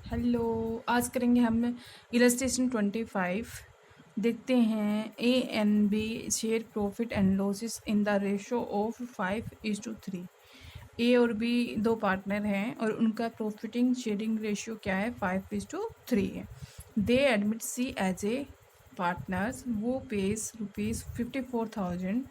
Hello. आज करेंगे हम इलस्ट्रेशन 25। देखते हैं A and B share profit and losses in the ratio of 5:3। A और बी दो पार्टनर हैं और उनका प्रॉफिटिंग शेयरिंग रेशियो क्या है, 5:3 है। They admit C as a partners. वो pays ₹54,000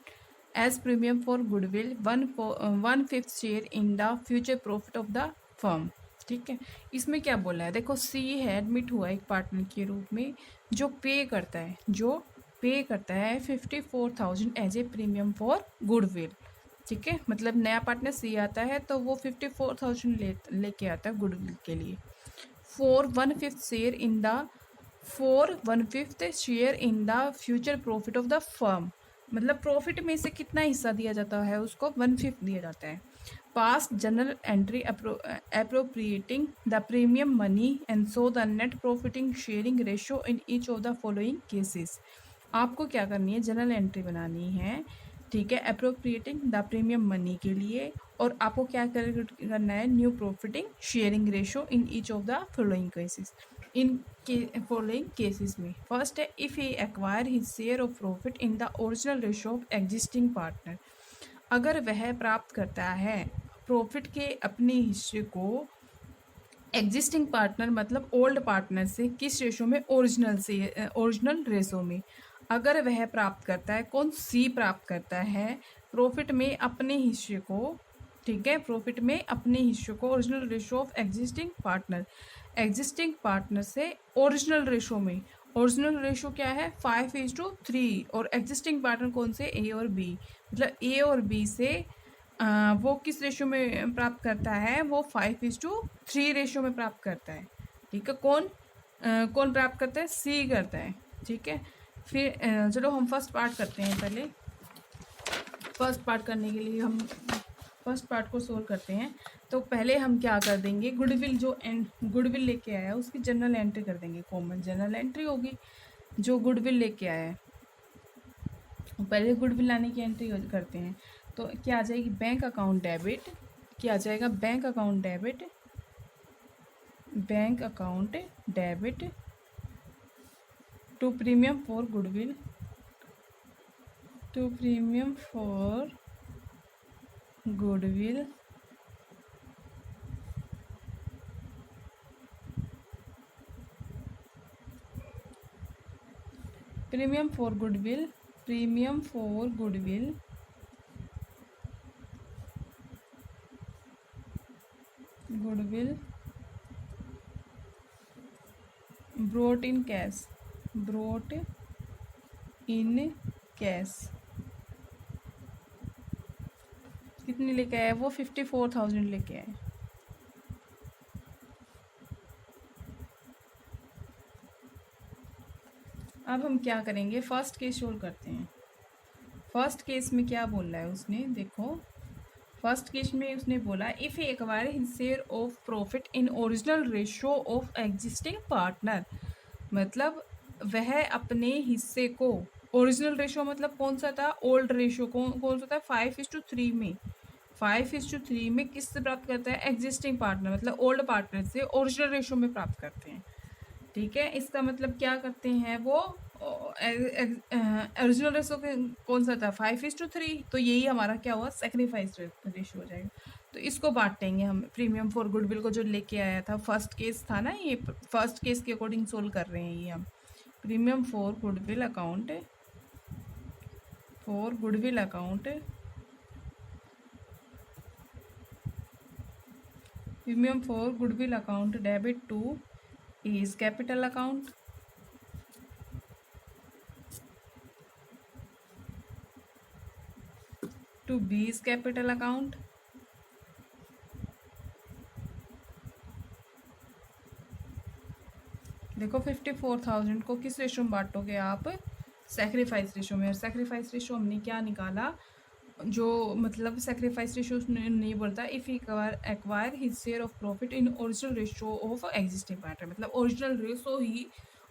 as premium for goodwill, 1/5 share in the future profit of the firm. ठीक है, इसमें क्या बोला है, देखो सी है एडमिट हुआ एक पार्टनर के रूप में जो पे करता है 54,000 as a premium for goodwill. ठीक है, मतलब नया पार्टनर सी आता है तो वो 54,000 लेके आता है गुडविल के लिए। For 1/5 share in the for 1/5 share in the future profit of the firm, मतलब प्रॉफिट में से कितना हिस्सा दिया जाता है उसको, 1/5 दिया जाता है। Pass general entry appropriating the premium money and so the net profiting sharing ratio in each of the following cases। आपको क्या करनी है, जनरल एंट्री बनानी है। ठीक है, अप्रोप्रिएटिंग द प्रीमियम मनी के लिए, और आपको क्या करना है, new profiting sharing ratio in each of the following cases. In following cases में फर्स्ट है, if he acquire his share of profit in the original ratio of existing partner. अगर वह प्राप्त करता है प्रॉफिट के अपने हिस्से को एग्जिस्टिंग पार्टनर मतलब ओल्ड पार्टनर से, किस रेशो में, ओरिजिनल रेशो में। अगर वह प्राप्त करता है, कौन, सी प्राप्त करता है प्रॉफिट में अपने हिस्से को। ठीक है, प्रॉफिट में अपने हिस्से को original ratio of existing partner से ओरिजिनल रेशो में। ओरिजिनल रेशो क्या है, 5:3, और एग्जिस्टिंग पार्टनर कौन से, ए और बी। मतलब ए और बी से वो किस रेशो में प्राप्त करता है, वो 5:3 रेशो में प्राप्त करता है। ठीक है, कौन प्राप्त करता है, सी करता है। ठीक है, फिर चलो हम फर्स्ट पार्ट करते हैं। पहले फर्स्ट पार्ट करने के लिए हम फर्स्ट पार्ट को सोल्व करते हैं। तो पहले हम क्या कर देंगे, गुडविल गुडविल लेके आया है उसकी जनरल एंट्री कर देंगे। कॉमन जनरल एंट्री होगी जो गुडविल लेके आया है, पहले गुडविल लाने की एंट्री करते हैं। तो क्या आ जाएगी, बैंक अकाउंट डेबिट। क्या आ जाएगा, bank account debit to premium for goodwill, premium for goodwill brought in cash कितनी लेके आया, वो 54,000 लेके आए। अब हम क्या करेंगे, फर्स्ट केस सोल्व करते हैं। फर्स्ट केस में क्या बोल रहा है उसने, देखो फर्स्ट केस में उसने बोला, if acquire his share of profit in original ratio of existing partner, मतलब वह अपने हिस्से को, ओरिजिनल रेशो मतलब कौन सा था, ओल्ड रेशो कौन सा था, 5:3 में। 5:3 में किससे प्राप्त करता है, एग्जिस्टिंग पार्टनर मतलब ओल्ड पार्टनर से ओरिजिनल रेशो में प्राप्त करते हैं। ठीक है, इसका मतलब क्या करते हैं, वो ओरिजिनल रेशो कौन सा था, 5:3, तो यही हमारा क्या हुआ, सेक्रीफाइस रेशो हो जाएगा। तो इसको बांटेंगे हम, प्रीमियम फॉर गुडविल को जो लेके आया था, फर्स्ट केस था ना ये, फर्स्ट केस के अकॉर्डिंग सोल्व कर रहे हैं ये हम। Premium for goodwill account debit to is capital account, to B is capital account, देखो 54,000 को किस रेशो में बांटोगे आप, सेक्रीफाइस रेशो में। और सेक्रीफाइस रेशो हमने क्या निकाला, जो मतलब सेक्रीफाइस रेशो नहीं बोलता, if acquire his share of profit in original ratio of existing partner, मतलब ओरिजिनल रेशो ही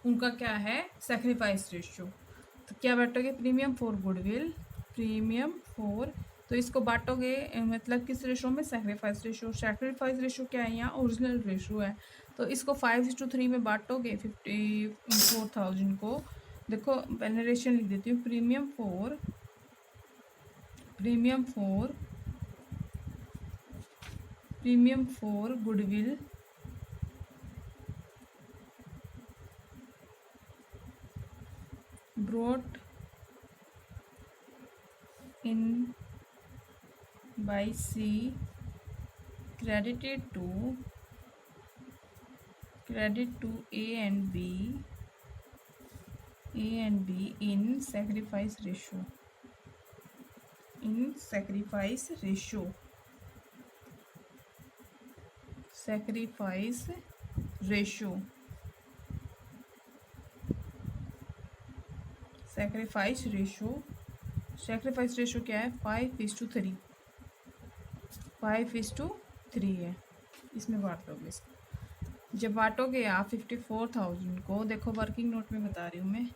उनका क्या है, सेक्रीफाइस रेशो। तो क्या बांटोगे, प्रीमियम फॉर गुडविल, तो इसको बांटोगे मतलब किस रेशो में, सेक्रीफाइस रेशो। सेक्रीफाइस रेशो क्या है, यहाँ ओरिजिनल रेशो है, तो इसको 5:3 में बांटोगे 54,000 को। देखो पहले रेशियो लिख देती हूँ। Premium for goodwill brought in by C credited to A and B in sacrifice ratio. Sacrifice ratio क्या है? 5:3 है। इसमें बांट दोगे इसको। जब बांटोगे आप 54,000 को, देखो वर्किंग नोट में बता रही हूँ मैं।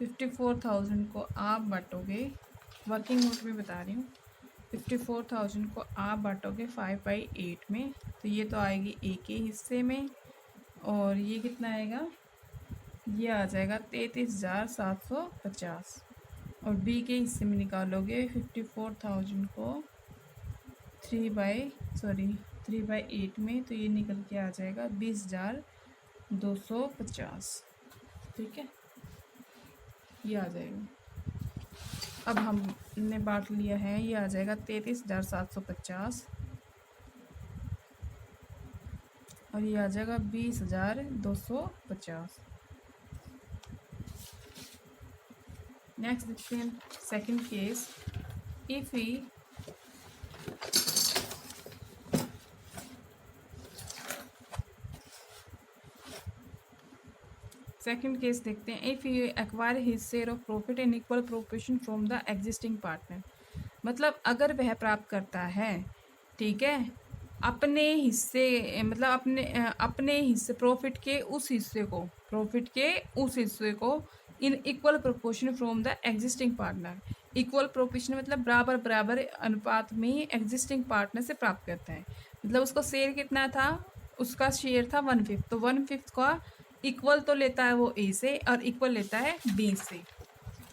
54,000 को आप बांटोगे, वर्किंग नोट में बता रही हूँ। 54,000 को आप बांटोगे 5/8 में, तो ये तो आएगी ए के हिस्से में, और ये कितना आएगा? ये आ जाएगा 33,750। और बी के हिस्से में निकालोगे 54,000 को 3/8 में, तो ये निकल के आ जाएगा 20,250। ठीक है, ये आ जाएगा। अब हमने बांट लिया है, ये आ जाएगा 33,750 और ये आ जाएगा 20,250। नेक्स्ट देखते हैं second case. If he second case देखते हैं। If you acquire his share of profit in equal proportion from the existing partner, मतलब अगर वह प्राप्त करता है, ठीक है, अपने हिस्से, मतलब अपने हिस्से प्रॉफिट के उस हिस्से को in equal proportion from the existing partner. Equal proportion मतलब बराबर अनुपात में एग्जिस्टिंग पार्टनर से प्राप्त करता है। मतलब उसको शेयर कितना था? उसका शेयर था 1/5, तो 1/5 का इक्वल तो लेता है वो ए से और इक्वल लेता है बी से।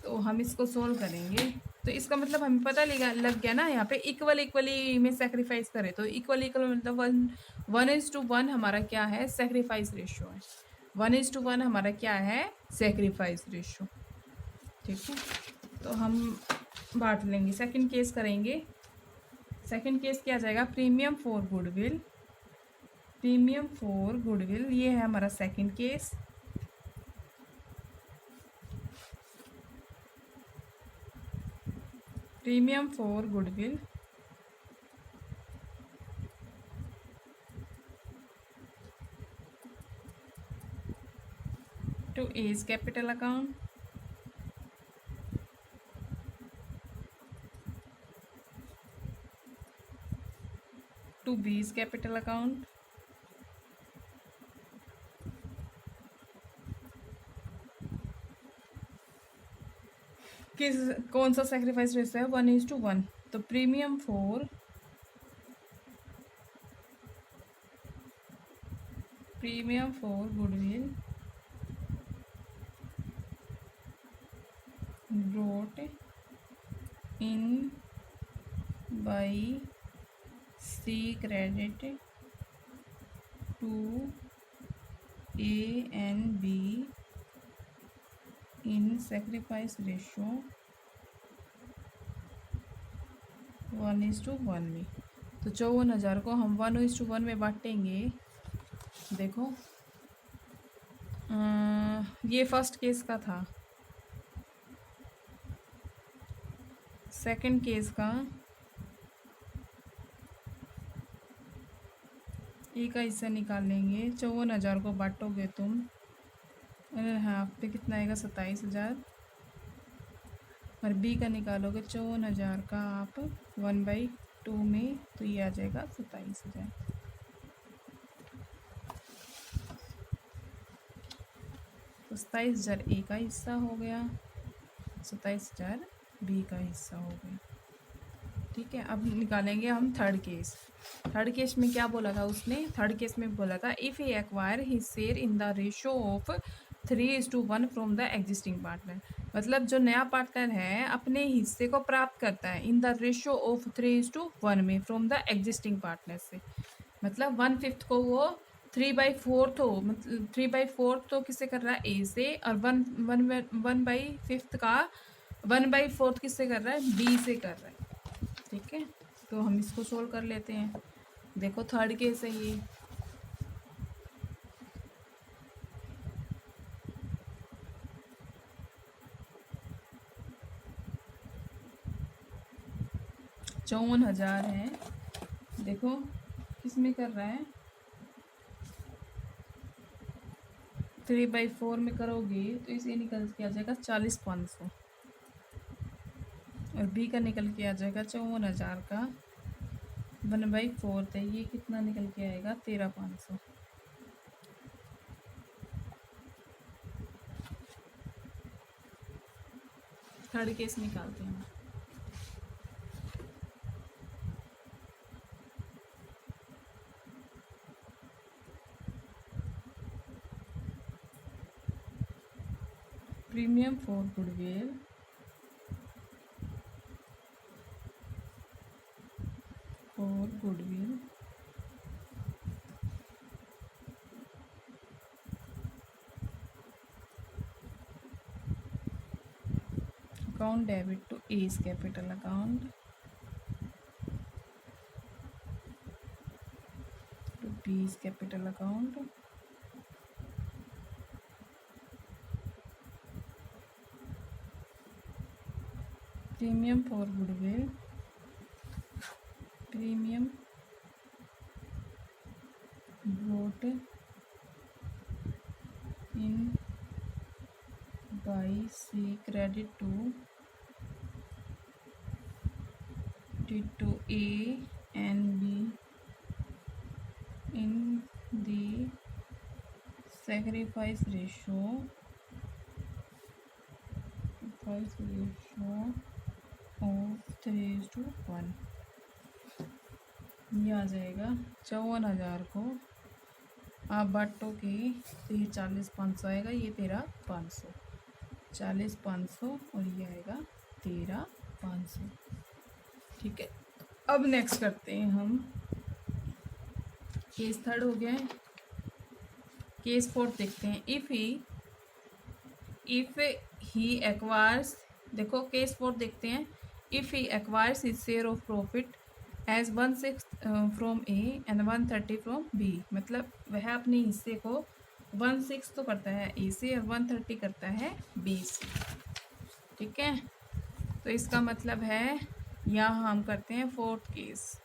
तो हम इसको सोल्व करेंगे, तो इसका मतलब हमें पता लग गया ना, यहाँ पे इक्वली में सेक्रीफाइस करें तो इक्वल मतलब 1:1 हमारा क्या है? सेक्रीफाइस रेशियो है। 1:1 हमारा क्या है? Sacrifice ratio. ठीक है, तो हम बांट लेंगे। सेकंड केस करेंगे। सेकंड केस क्या जाएगा? प्रीमियम फॉर गुडविल, ये है हमारा second case. Premium for goodwill to A's capital account to B's capital account कौन सा सेक्रीफाइस रेशियो है? 1:1। तो premium for goodwill brought in by C credit to A and B in sacrifice ratio 1:1 में। तो 54,000 को हम 1:1 में बांटेंगे। देखो ये फर्स्ट केस का था। सेकंड केस का ए का हिस्सा निकालेंगे। 54,000 को बांटोगे तुम, अरे हाफ पे कितना आएगा? 27,000। और बी का निकालोगे 54,000 का आप 1/2 में, तो ये आ जाएगा 27,000। तो 27,000 ए का हिस्सा हो गया, 27,000 बी का हिस्सा हो गया। ठीक है, अब निकालेंगे हम थर्ड केस। थर्ड केस में क्या बोला था उसने? थर्ड केस में बोला था if he acquire his share in the ratio of 3:1 from the existing partner. मतलब जो नया पार्टनर है अपने हिस्से को प्राप्त करता है इन द रेशो ऑफ 3:1 में फ्रॉम द एग्जिस्टिंग पार्टनर से। मतलब 1/5 को वो 3/4 हो, मतलब 3/4 तो किससे कर रहा है? ए से। और 1/5 का 1/4 किससे कर रहा है? बी से कर रहा है। ठीक है, तो हम इसको सोल्व कर लेते हैं। देखो थर्ड केस है ये। चौवन हजार है। देखो किस में कर रहा है? 3/4 में करोगे तो इसे निकल के आ जाएगा 40,500। और बी का निकल के आ जाएगा 54,000 का 1/4 है, ये कितना निकल के आएगा? 13,500। थर्ड केस निकालते हैं। Premium for goodwill account debit to A's capital account to B's capital account premium for goodwill brought in by C credit to A and B in the sacrifice ratio of 3:1। ये आ जाएगा 54,000 को आप बांटोगे तो ये 40,500 आएगा, ये 13,500। 40,500 और ये आएगा 13,500। ठीक है, अब नेक्स्ट करते हैं हम। केस थर्ड हो गया है। केस फोर्थ देखते हैं। इफ़ ही एक्वायर्स, देखो केस फोर्थ देखते हैं। If he acquires his share of profit as 1/6 from A and 1/30 from B. मतलब वह अपने हिस्से को 1/6 तो करता है ए से और 1/30 करता है बी से। ठीक है, तो इसका मतलब है यहाँ हम करते हैं फोर्थ केस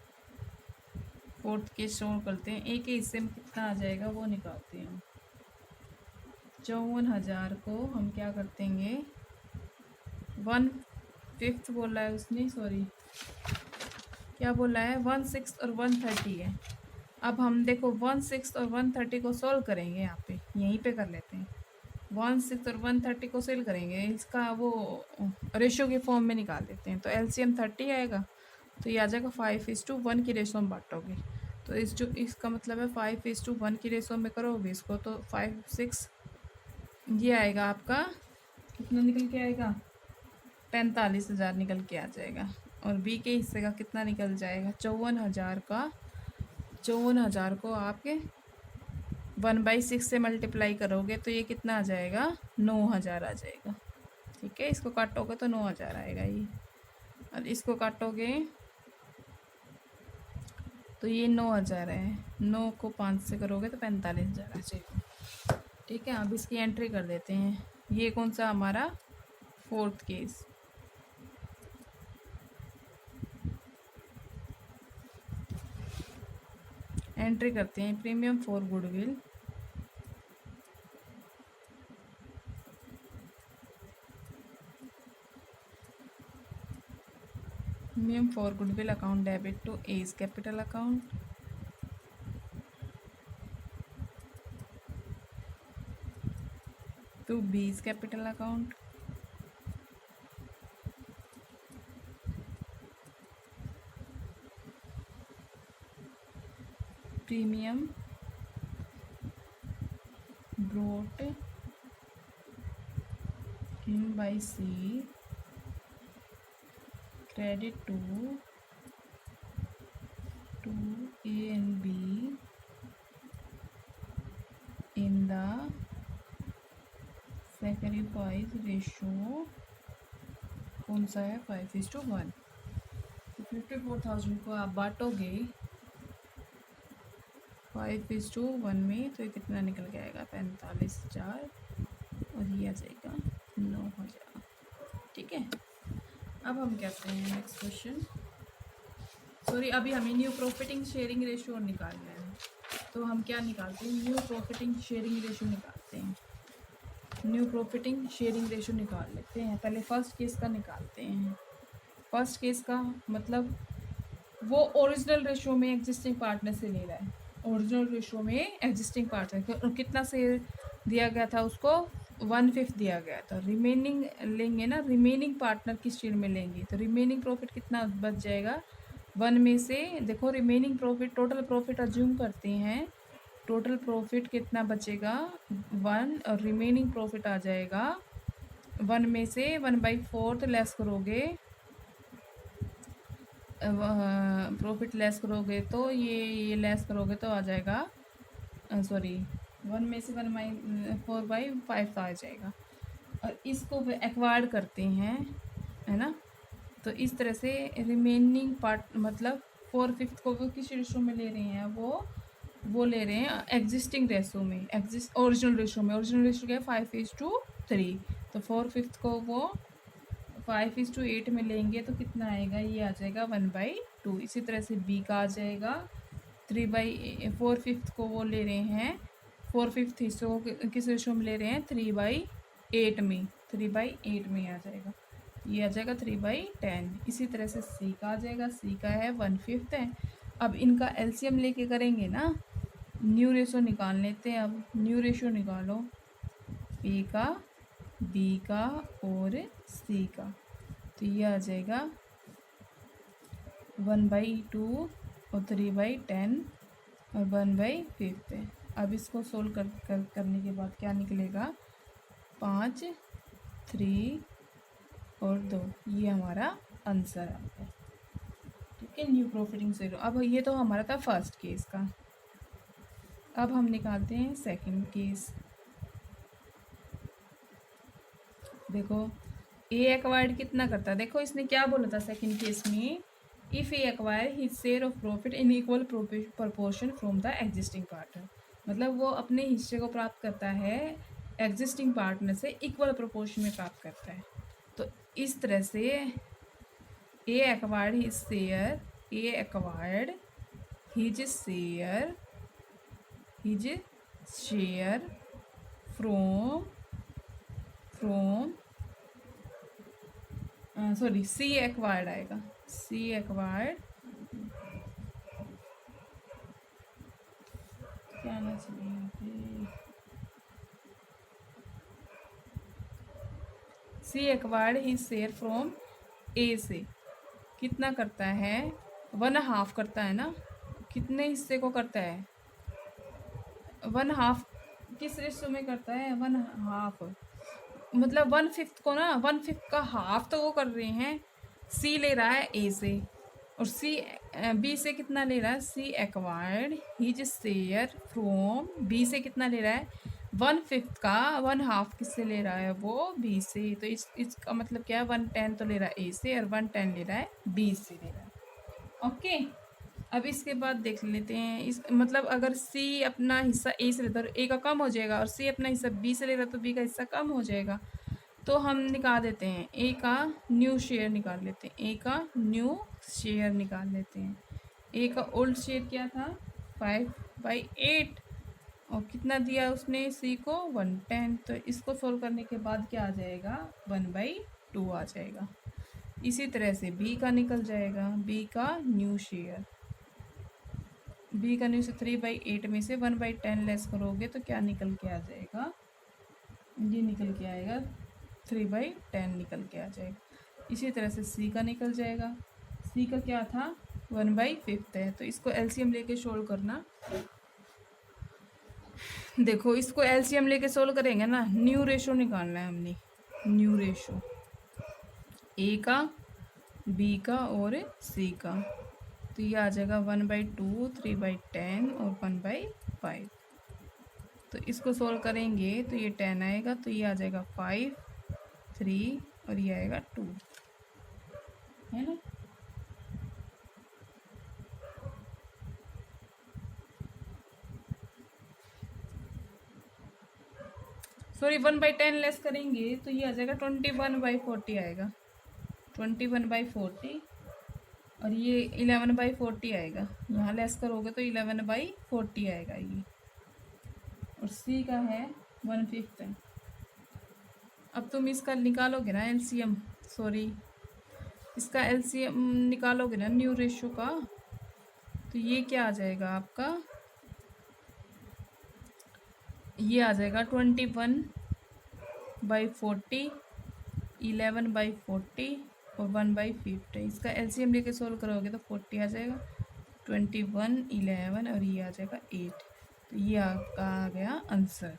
सोल्व करते हैं। ए के हिस्से में कितना आ जाएगा वो निकालते हैं। 54,000 को हम क्या कर देंगे? 1/5 बोला है उसने, सॉरी क्या बोला है? 1/6 और 1/30 है। अब हम देखो 1/6 और 1/30 को सोल्व करेंगे, यहाँ पे यहीं पे कर लेते हैं। 1/6 और 1/30 को सोल्व करेंगे, इसका वो रेशो के फॉर्म में निकाल देते हैं। तो एलसीएम 30 आएगा, तो ये आ जाएगा 5:1 की रेशो में बांटोगे। तो इसका मतलब है 5:1 की रेशो में करोगे इसको, तो 5/6 ये आएगा आपका कितना निकल के आएगा? 45,000 निकल के आ जाएगा। और बी के हिस्से का कितना निकल जाएगा? 54,000 का 54,000 को आपके 1/6 से मल्टीप्लाई करोगे तो ये कितना आ जाएगा? 9,000 आ जाएगा। ठीक है, इसको काटोगे तो 9,000 आएगा ये, और इसको काटोगे तो ये 9,000 है। 9 को 5 से करोगे तो 45,000 आ जाएगा। ठीक है, अब इसकी एंट्री कर देते हैं। ये कौन सा हमारा? Fourth case. एंट्री करते हैं premium for goodwill account debit to A's capital account to B's capital account LCM brought in by C credit to A and B in the sacrifice ratio कौन सा है 5:1। तो 54,000 को आप बांटोगे 5:1 में तो ये कितना निकल के आएगा 45,000 और ये आ जाएगा 9,000। ठीक है, अब हम कहते हैं नेक्स्ट क्वेश्चन। सॉरी, अभी हमें न्यू प्रॉफिटिंग शेयरिंग रेशियो निकालना है, तो हम क्या निकालते हैं, न्यू प्रॉफिटिंग शेयरिंग रेशियो निकालते हैं। न्यू प्रॉफिटिंग शेयरिंग रेशियो निकाल लेते हैं। पहले फर्स्ट केस का निकालते हैं। फर्स्ट केस का मतलब वो ओरिजिनल रेशियो में एग्जिस्टिंग पार्टनर से ले रहा है। ओरिजिनल रेशियो में एग्जिस्टिंग पार्टनर कितना से दिया गया था, उसको 1/5 दिया गया था। रिमेनिंग लेंगे ना, रिमेनिंग पार्टनर किस शेयर में लेंगे, तो रिमेनिंग प्रॉफिट कितना बच जाएगा 1 में से। देखो remaining profit, total profit assume करते हैं, टोटल प्रॉफिट कितना बचेगा 1 और रिमेनिंग प्रॉफिट आ जाएगा 1 में से 1/4 लेस करोगे, प्रॉफिट लेस करोगे तो ये लेस करोगे तो आ जाएगा, सॉरी 1 में से 1/4/5 आ जाएगा। और इसको एक्वायर करते हैं, है ना। तो इस तरह से रिमेनिंग पार्ट मतलब 4/5 को वो किस रेशो में ले रहे हैं, वो ले रहे हैं एग्जिस्टिंग रेशो में, ओरिजिनल रेशो में। ओरिजिनल रेशो क्या है 5:3। तो 4/5 को वो 5:8 में लेंगे तो कितना आएगा, ये आ जाएगा 1/2। इसी तरह से बी का आ जाएगा 4/5 को वो ले रहे हैं, 4/5 हिस्सों को किस रेशो में ले रहे हैं 3/8 में, 3/8 में आ जाएगा, ये आ जाएगा 3/10। इसी तरह से सी का आ जाएगा, सी का है 1/5 है। अब इनका एलसीएम लेके करेंगे ना, न्यू रेशो निकाल लेते हैं। अब न्यू रेशो निकालो ए का, बी का और सी का, तो ये आ जाएगा 1/2 और 3/10 और 1/5 है। अब इसको सोल्व करने के बाद क्या निकलेगा 5, 3 और 2, ये हमारा आंसर आ गया। ठीक है, न्यू प्रॉफिटिंग से। अब ये तो हमारा था फर्स्ट केस का। अब हम निकालते हैं सेकंड केस। देखो ए एक्वायर्ड कितना करता है, देखो इसने क्या बोला था सेकंड केस में, if A acquire his share of profit in equal proportion from the existing partner, मतलब वो अपने हिस्से को प्राप्त करता है एग्जिस्टिंग पार्टनर से इक्वल प्रपोर्शन में प्राप्त करता है। तो इस तरह से A acquired his share, A acquired his share from sorry C acquired आएगा, सी एक्वायर्ड क्या आना चाहिए, सी एक्वायर्ड ही शेयर फ्रॉम ए से कितना करता है 1/2 करता है ना, कितने हिस्से को करता है 1/2, किस रेशो में करता है 1/2, मतलब 1/5 को ना 1/5 का हाफ तो वो कर रहे हैं, सी ले रहा है ए से, और सी बी से कितना ले रहा है, C acquired his share from B से कितना ले रहा है 1/5 का 1/2 किससे ले रहा है वो बी से। तो इसका मतलब क्या है 1/10 तो ले रहा है ए से और 1/10 ले रहा है बी से ले रहा है। ओके, अब इसके बाद देख लेते हैं इस मतलब अगर सी अपना हिस्सा ए से लेता है तो ए का कम हो जाएगा, और सी अपना हिस्सा बी से ले रहा तो बी का हिस्सा कम हो जाएगा। तो हम निकाल देते हैं ए का न्यू शेयर निकाल लेते हैं, ए का न्यू शेयर निकाल लेते हैं। ए का ओल्ड शेयर क्या था 5/8 और कितना दिया उसने सी को 1/10। तो इसको सोल्व करने के बाद क्या आ जाएगा 1/2 आ जाएगा। इसी तरह से बी का निकल जाएगा, बी का न्यू शेयर, बी का न्यू से 3/8 में से 1/10 लेस करोगे तो क्या निकल के आ जाएगा, ये निकल के आएगा 3/10 निकल के आ जाएगा। इसी तरह से सी का निकल जाएगा, सी का क्या था 1/5 है। तो इसको एलसीएम लेके सोल्व करना, देखो इसको एलसीएम लेके सोल्व करेंगे ना, न्यू रेशो निकालना है हमने, न्यू रेशो ए का, बी का और सी का। तो ये आ जाएगा 1/2, 3/10 और 1/5। तो इसको सोल्व करेंगे तो ये 10 आएगा, तो ये आ जाएगा 5, 3 और ये आएगा 2, है ना। सॉरी 1/10 लेस करेंगे तो ये आ जाएगा 21/40 आएगा, 21/40 और ये 11/40 आएगा। यहाँ लेस करोगे तो 11/40 आएगा ये। और सी का है 1/5 है। अब तुम इसका निकालोगे ना एलसीएम, सॉरी इसका एलसीएम निकालोगे ना न्यू रेशो का, तो ये क्या आ जाएगा आपका, ये आ जाएगा 21/40, 11/40 और 1/50। इसका एलसीएम लेके सोल्व करोगे तो 40 आ जाएगा, 21, 11 और ये आ जाएगा 8। तो ये आपका आ गया आंसर।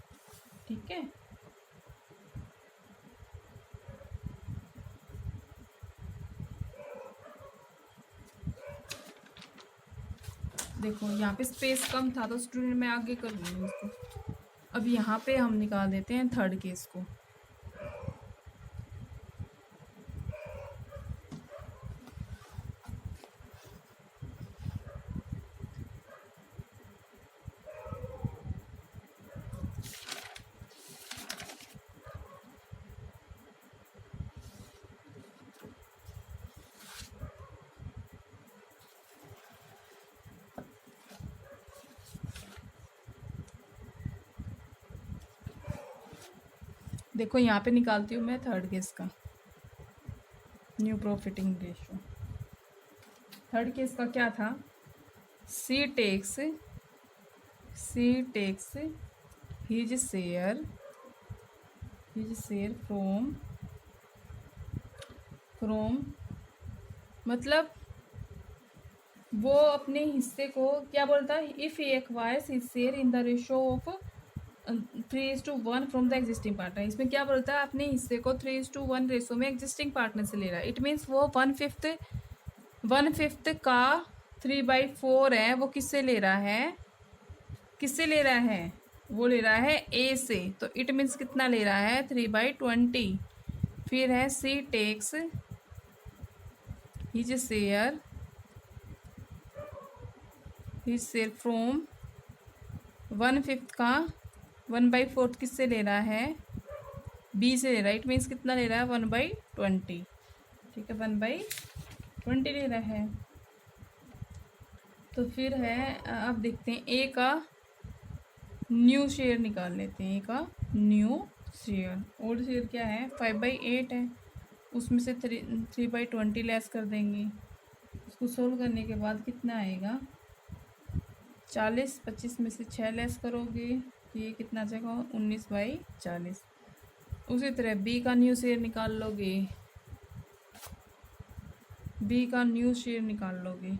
ठीक है, देखो यहाँ पे स्पेस कम था तो स्टूडेंट मैं आगे कर लूँगी इसको। अब यहाँ पे हम निकाल देते हैं थर्ड केस को। देखो यहाँ पे निकालती हूँ मैं थर्ड केस का new profiting ratio. Third case का क्या था, सी टेक्स हिज शेयर फ्रॉम मतलब वो अपने हिस्से को क्या बोलता है, if he acquires his share in the ratio of 3:1 from the existing partner. इसमें क्या बोलता है, अपने हिस्से को 3:1 रेशो में एग्जिस्टिंग पार्टनर से ले रहा है। इट मीन्स वो 1/5 का 3/4 है, वो किससे ले रहा है, वो ले रहा है ए से। तो इट मीन्स कितना ले रहा है, 3/20। फिर है सी टेक्स हिज शेयर फ्रॉम 1/5 का 1/4 किससे ले रहा है, बी से ले रहा है। इट मीन्स कितना ले रहा है, 1/20। ठीक है, 1/20 ले रहा है। तो फिर है, अब देखते हैं ए का न्यू शेयर निकाल लेते हैं। ए का न्यू शेयर, ओल्ड शेयर क्या है, 5/8 है, उसमें से 3/20 लेस कर देंगे। उसको सोल्व करने के बाद कितना आएगा, 40, 25 में से 6 लेस करोगे तो ये कितना आ जाएगा, 19/40। उसी तरह बी का न्यू शेयर निकाल लोगे, बी का न्यू शेयर निकालोगे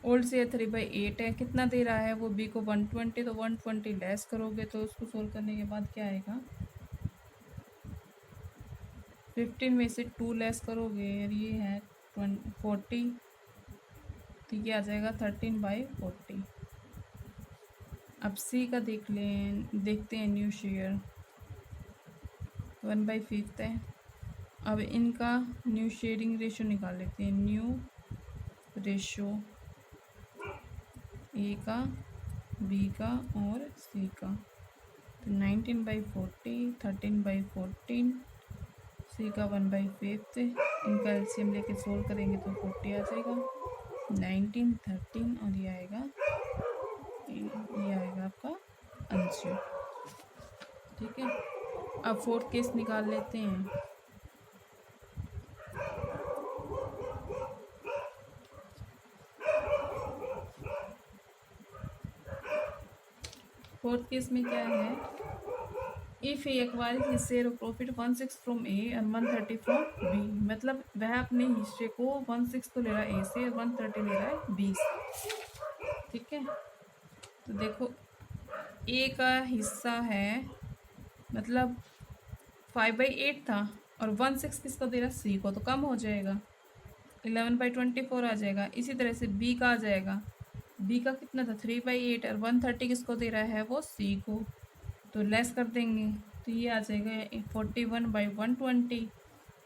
ओल्ड शेयर 3/8 है, कितना दे रहा है वो, बी को 120। तो 120 लेस करोगे तो उसको सोल्व करने के बाद क्या आएगा, 15 में से 2 लेस करोगे और ये है 40। तो ये आ जाएगा 13/40। अब सी का देखते हैं न्यू शेयर 1/5 है। अब इनका न्यू शेयरिंग रेशो निकाल लेते हैं, न्यू रेशो ए का, बी का और सी का। तो 19/40, 13/14, सी का 1/5। इनका एलसीएम लेके सोल्व करेंगे तो 40 आ जाएगा, 19, 13 और ये आएगा आपका आंसर। ठीक है, अब फोर्थ केस निकाल लेते हैं। फोर्थ केस में क्या है, if A acquires his share of profit 1/6 from A and 1/30 from B, मतलब वह अपने हिस्से को 1/6 तो ले रहा है ए से और 1/30 ले रहा है बी से। ठीक है, तो देखो ए का हिस्सा है मतलब 5/8 था और 1/6 किसको दे रहा है सी को, तो कम हो जाएगा 11/24 आ जाएगा। इसी तरह से बी का आ जाएगा, बी का कितना था 3/8 और 1/30 किसको दे रहा है वो सी को, तो लेस कर देंगे तो ये आ जाएगा 41/120।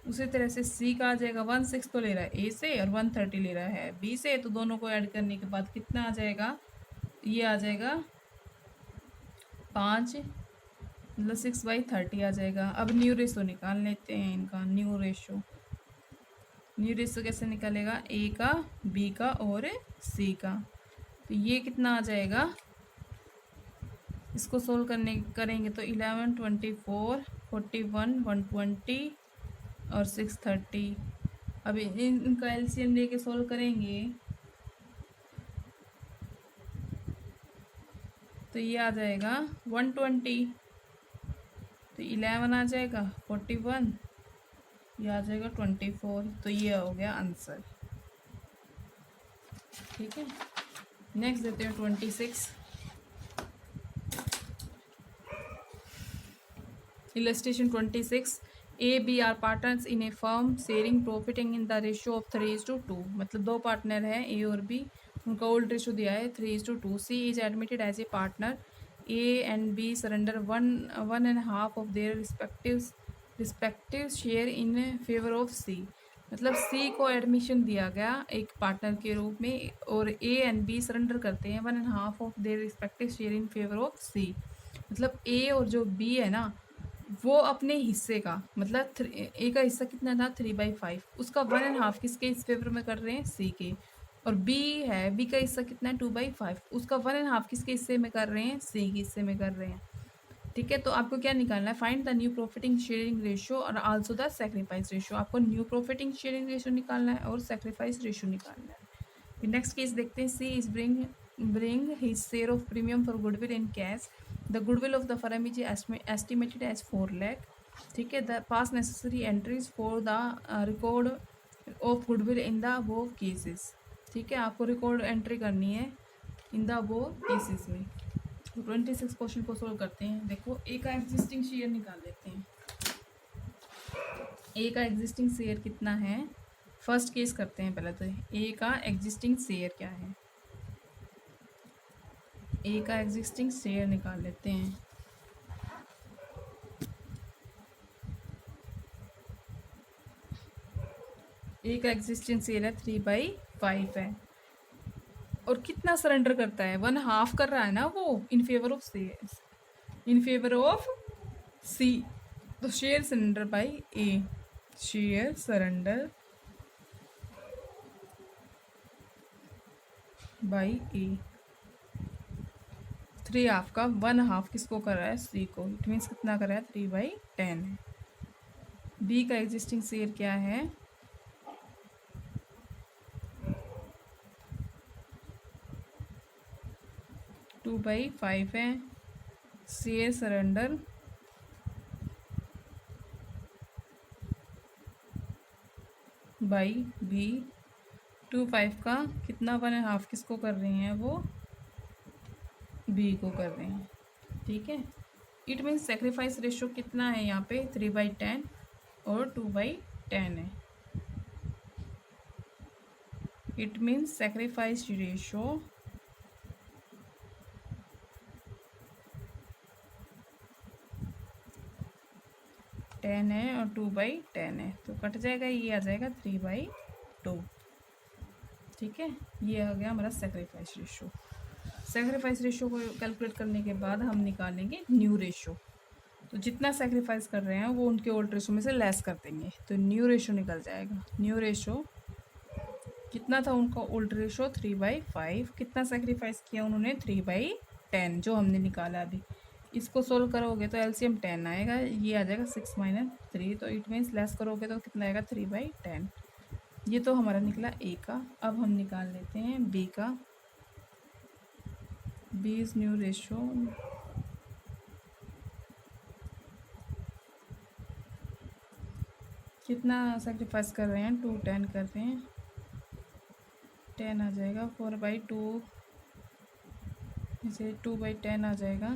उसी तरह से सी का आ जाएगा 1/6 तो ले रहा है ए से और 1/30 ले रहा है बी से, तो दोनों को ऐड करने के बाद कितना आ जाएगा, ये आ जाएगा 5 मतलब 6/30 आ जाएगा। अब न्यू रेशो निकाल लेते हैं इनका, न्यू रेशो कैसे निकालेगा, ए का बी का और सी का, तो ये कितना आ जाएगा, इसको सोल्व करेंगे तो 11, 24, 41, 120 और 630। अब इनका एलसीएम लेके सोल्व करेंगे तो ये आ जाएगा 120, तो 11 आ जाएगा 41, ये आ जाएगा 24, तो ये हो गया आंसर। ठीक है, नेक्स्ट देते हैं 26। Illustration 26, A B are partners in a firm sharing profiting in the ratio of 3:2, मतलब दो पार्टनर हैं ए और बी, उनका ओल्ड रेशियो दिया है 3:2। C is admitted as a partner, A and B surrender 1.5 of their respective share in favour of C, मतलब C को admission दिया गया एक पार्टनर के रूप में और ए एंड बी सरेंडर करते हैं 1.5 of their respective share in favour of C, मतलब ए और जो बी है ना वो अपने हिस्से का, मतलब ए का हिस्सा कितना था 3/5, उसका 1.5 किसके इस फेवर में कर रहे हैं सी के, और बी है बी का हिस्सा कितना है 2/5, उसका 1.5 किसके हिस्से में कर रहे हैं सी के हिस्से में कर रहे हैं। ठीक है, तो आपको क्या निकालना है, find the new profiting sharing ratio और आल्सो द सेक्रीफाइस रेशियो। आपको न्यू प्रॉफिटिंग शेयरिंग रेशियो निकालना है और सेक्रीफाइस रेशियो निकालना है। फिर नेक्स्ट केस देखते हैं, सी is bring his share of premium for goodwill in cash. The goodwill of the firm is estimated as 4 lakh. ठीक है, the pass necessary entries for the record of goodwill in the above cases. ठीक है, आपको record entry करनी है in the above cases में। तो 26 question को सोल्व करते हैं। देखो ए का एग्जिस्टिंग शेयर निकाल लेते हैं। ए का एग्जिस्टिंग शेयर कितना है, फर्स्ट केस करते हैं पहले, तो ए का एग्जिस्टिंग शेयर क्या है, ए का एग्जिस्टिंग शेयर निकाल लेते हैं। ए का एग्जिस्टिंग शेयर है 3/5 है, और कितना सरेंडर करता है 1/2 कर रहा है ना वो in favour of share, in favour of C, तो share surrender by A, share surrender by A, 3/2 का 1/2 किसको कर रहा है सी को, इट मीन्स कितना कर रहा है 3/10 है। बी का एग्जिस्टिंग शेयर क्या है, टू बाई 5 है, शेयर सरेंडर बाई बी, 2/5 का कितना 1/2 किसको कर रहे हैं वो बी को कर रहे हैं। ठीक है, इट मीन्स सेक्रीफाइस रेशियो कितना है यहाँ पे 3/10 और 2/10 है। It means sacrifice ratio ten है और 2/10 है, तो कट जाएगा, ये आ जाएगा 3/2। ठीक है, ये आ गया हमारा सेक्रीफाइस रेशियो। सेक्रीफाइस रेशियो को कैलकुलेट करने के बाद हम निकालेंगे न्यू रेशियो, तो जितना सेक्रीफाइस कर रहे हैं वो उनके ओल्ड रेशियो में से लेस कर देंगे, तो न्यू रेशियो निकल जाएगा। न्यू रेशियो कितना था उनका ओल्ड रेशियो 3/5, कितना सेक्रीफाइस किया उन्होंने 3/10 जो हमने निकाला अभी, इसको सोल्व करोगे तो एलसीएम 10 आएगा, ये आ जाएगा 6 - 3, तो इट मीन्स लेस करोगे तो कितना आएगा 3/10। ये तो हमारा निकला ए का। अब हम निकाल लेते हैं बी का। बी इज न्यू रेशियो कितना सेक्रीफाइस कर रहे हैं, 210 कर रहे हैं, 10 आ जाएगा, 4/2 इसे 2/10 आ जाएगा।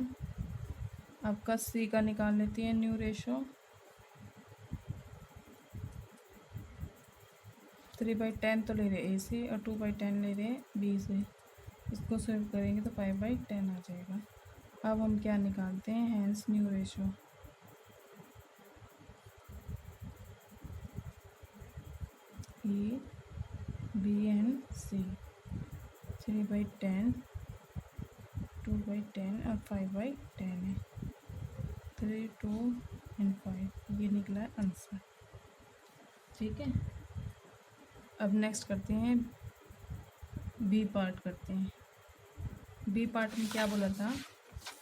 आपका सी का निकाल लेती है न्यू रेशो, 3/10 तो ले रहे ए से और 2/10 ले रहे बी से। इसको सेव करेंगे तो 5/10 आ जाएगा। अब हम क्या निकालते हैं, hence new ratio, A B and C, 3/10, 2/10 और 5/10 है, 3, 2 एंड 5, ये निकला है आंसर। ठीक है, अब नेक्स्ट करते हैं बी पार्ट करते हैं। बी पार्ट में क्या बोला था,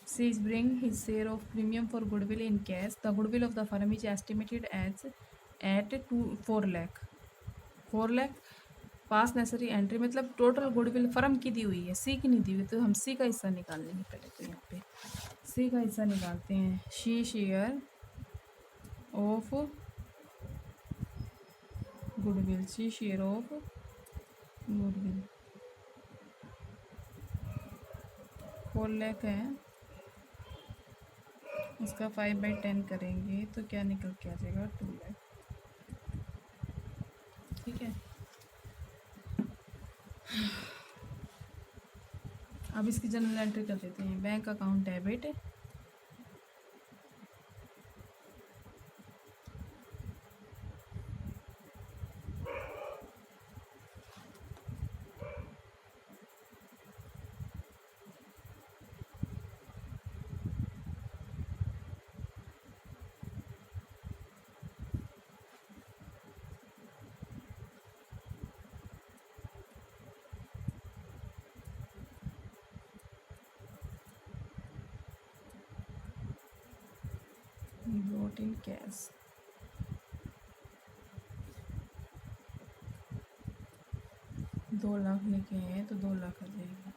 C is bring his share of premium for goodwill in cash, the goodwill of the firm is estimated as at 4 lakh. 4 lakh pass necessary entry, मतलब टोटल गुडविल फर्म की दी हुई है, सी की नहीं दी हुई, तो हम सी का हिस्सा निकाल लेंगे। पहले तो यहाँ पे सी का हिस्सा निकालते हैं, she share of goodwill, C share of goodwill 4 lakh है, उसका 5/10 करेंगे तो क्या निकल के आ जाएगा, 2 लाख। ठीक है, अब इसकी जनरल एंट्री कर देते हैं। Bank account debit, vote in cash, दो लाख लिखे हैं तो 2 लाख आ जाएगा।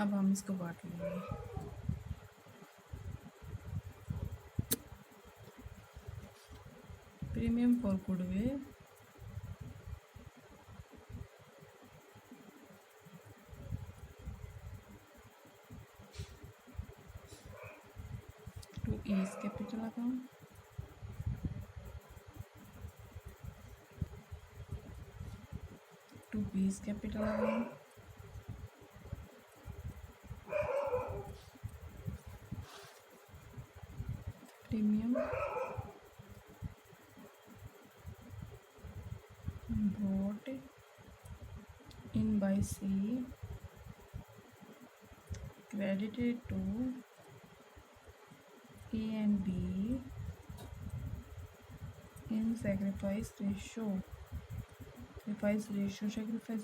अब हम इसको बांट लेंगे। Premium for goodwill, to A's capital account, to B's capital account, premium brought in by C credited to A and B in sacrifice ratio। sacrifice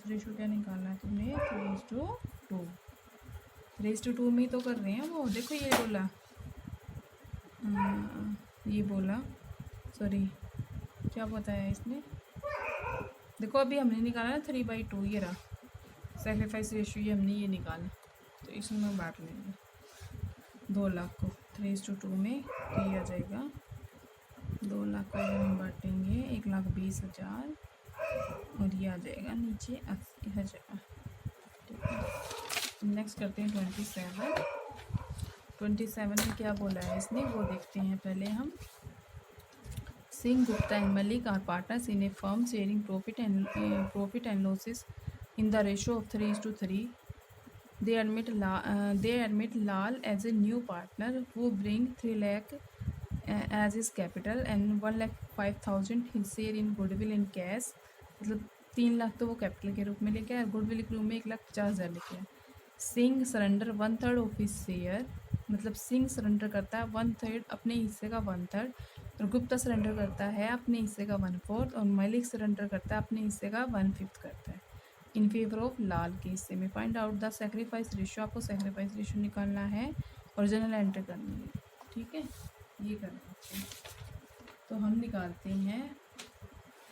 ratio क्या निकालना है तुमने, 3:2। 3:2 में ही तो कर रहे हैं वो, देखो ये बोला सॉरी क्या बताया इसने, देखो अभी हमने निकाला ना 3/2, ये रहा सेक्रीफाइस रेशियो, ये हमने ये निकाला, तो इसमें बांट लेंगे 2 लाख को 3:2 में, तो ये आ जाएगा 2 लाख का हम बांटेंगे 1,20,000 और ये आ जाएगा नीचे 80,000। ठीक है, नेक्स्ट करते हैं 27 में क्या बोला है इसने वो देखते हैं पहले हम। Singh, Gupta and Malik are partners in a firm sharing profit and losses in the ratio of 3:3. They admit Lal as a new partner who bring 3 lakh as his capital and 1,05,000 his share in goodwill in cash। मतलब 3 लाख तो वो capital के रूप में लेके आया, goodwill के रूप में 1,50,000 लेके आया। Singh surrender 1/3 of his share, मतलब सिंह सरेंडर करता है 1/3 अपने हिस्से का 1/3, और गुप्ता सरेंडर करता है अपने हिस्से का 1/4 और मलिक सरेंडर करता है अपने हिस्से का 1/5 करता है इन फेवर ऑफ लाल के हिस्से में। Find out the sacrifice ratio, आपको सेक्रीफाइस रेशियो निकालना है और जनरल एंट्री करनी है। ठीक है, ये करना है तो हम निकालते हैं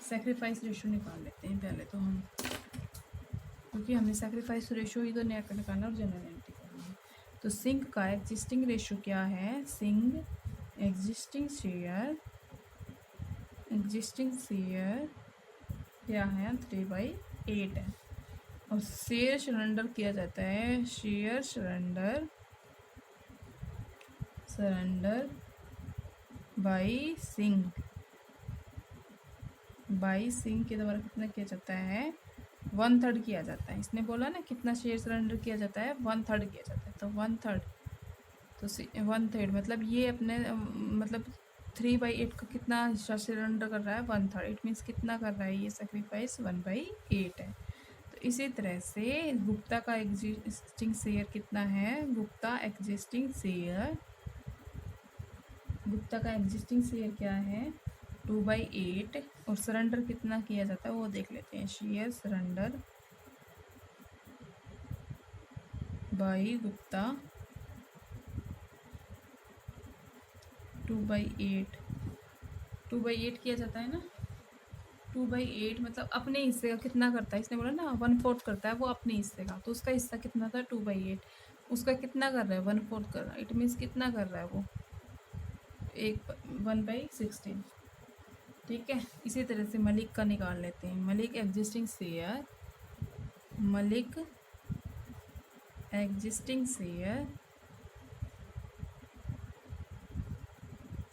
सेक्रीफाइस रेशियो, निकाल लेते हैं पहले तो हम, क्योंकि हमने सेक्रीफाइस रेशियो ही तो निकालना और जनरल एंट्री करनी है। तो तो सिंक का एग्जिस्टिंग रेशो क्या है? सिंक एग्जिस्टिंग शेयर क्या है? 3/8 है। और शेयर सरेंडर किया जाता है, शेयर सरेंडर बाई सिंक के द्वारा कितना किया जाता है? 1/3 किया जाता है। इसने बोला ना कितना शेयर सरेंडर किया जाता है? 1/3 किया जाता है। तो 1/3 तो 1/3 मतलब ये अपने मतलब 3/8 का कितना हिस्सा सरेंडर कर रहा है? 1/3। इट मीन्स कितना कर रहा है ये सेक्रीफाइस? 1/8 है। तो इसी तरह से गुप्ता का एग्जिस्टिंग शेयर कितना है? गुप्ता का एग्जिस्टिंग शेयर क्या है? 2/8। और सरेंडर कितना किया जाता है वो देख लेते हैं। शेयर सरेंडर बाई गुप्ता 2/8 किया जाता है ना। 2/8 मतलब अपने हिस्से का कितना करता है? इसने बोला ना 1/4 करता है वो अपने हिस्से का। तो उसका हिस्सा कितना था? 2/8। उसका कितना कर रहा है? 1/4 कर रहा है। इट मीन्स कितना कर रहा है वो? 1/16। ठीक है। इसी तरह से मलिक का निकाल लेते हैं। मलिक एग्जिस्टिंग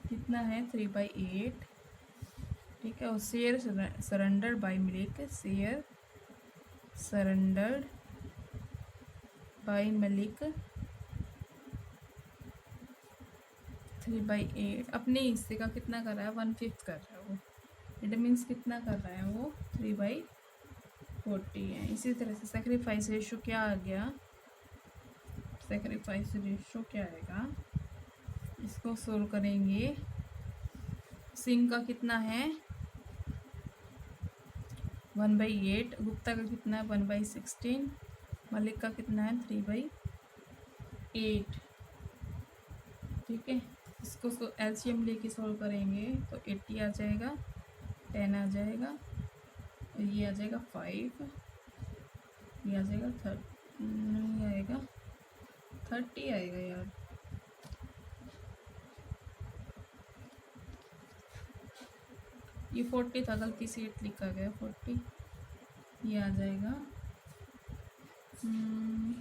कितना है? 3/8। ठीक है। और share surrender by Malik, share surrendered by Malik 3/8। अपने हिस्से का कितना कर रहा है? 1/5 कर रहा है वो। इट मीन्स कितना कर रहा है वो? 3/40 है। इसी तरह से सेक्रीफाइस रेशो क्या आ गया? सेक्रीफाइस रेशो क्या आएगा? इसको सोल्व करेंगे। सिंह का कितना है? 1/8। गुप्ता का कितना है? 1/16। मलिक का कितना है? 3/8। ठीक है। इसको एलसीएम लेके सॉल्व करेंगे तो 80 आ जाएगा, 10 आ जाएगा, ये आ जाएगा 5, ये आ जाएगा 30, नहीं आएगा 30 आएगा यार। ये 40 था, गलती से 8 लिखा गया 40। ये आ जाएगा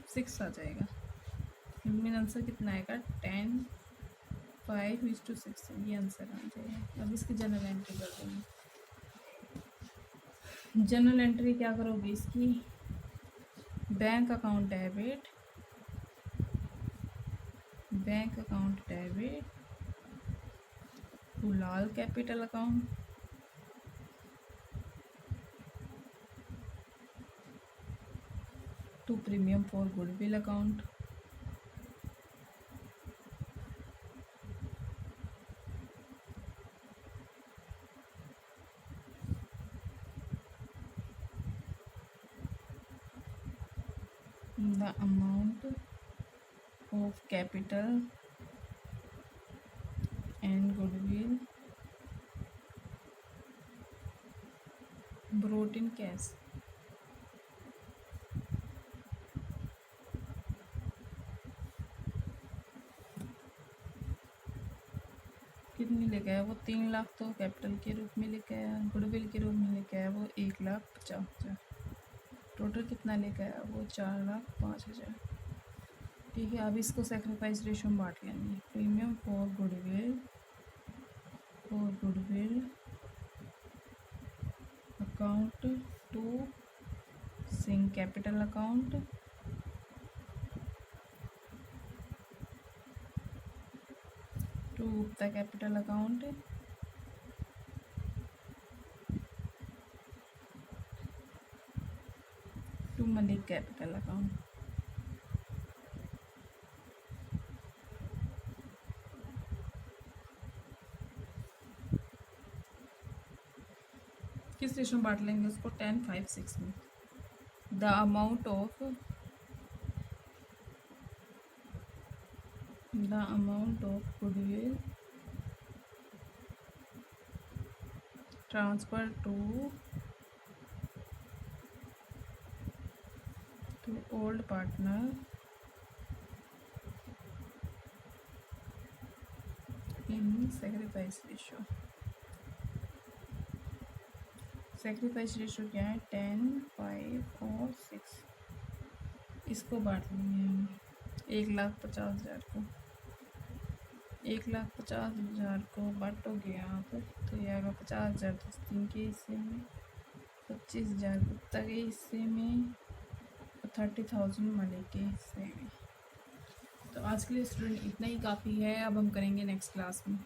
6 आ जाएगा। मेन आंसर कितना आएगा? 10, 5:6 ये आंसर आ जाएगा। अब इसकी जनरल एंट्री कर देंगे। जनरल एंट्री क्या करोगे इसकी? Bank account debit to Lal capital account to premium for goodwill account the amount of capital and goodwill brought in cash। कितनी लेके आया वो? 3 लाख तो कैपिटल के रूप में लेके आया, गुडविल के रूप में लेके आया वो 1,50,000। टोटल कितना लेके आया वो? 4,05,000। ठीक है। अब इसको सेक्रीफाइस रेशो में बांट लेंगे। Premium for goodwill account to Singh capital account to Gupta capital account to Malik capital account. किस रेशो में बांट लेंगे उसको? 10:5:6 में। The amount of goodwill transfer to old partner in sacrifice ratio. Sacrifice ratio क्या है? 10, 5 और 6। इसको बांट लेंगे हम 1,50,000 को। 1,50,000 को बांटोगे आप तो ये आएगा 50,000 3 के हिस्से में, 25,000 गुप्ता के हिस्से में और 30,000 मलिक के हिस्से में। तो आज के लिए स्टूडेंट इतना ही काफ़ी है। अब हम करेंगे नेक्स्ट क्लास में।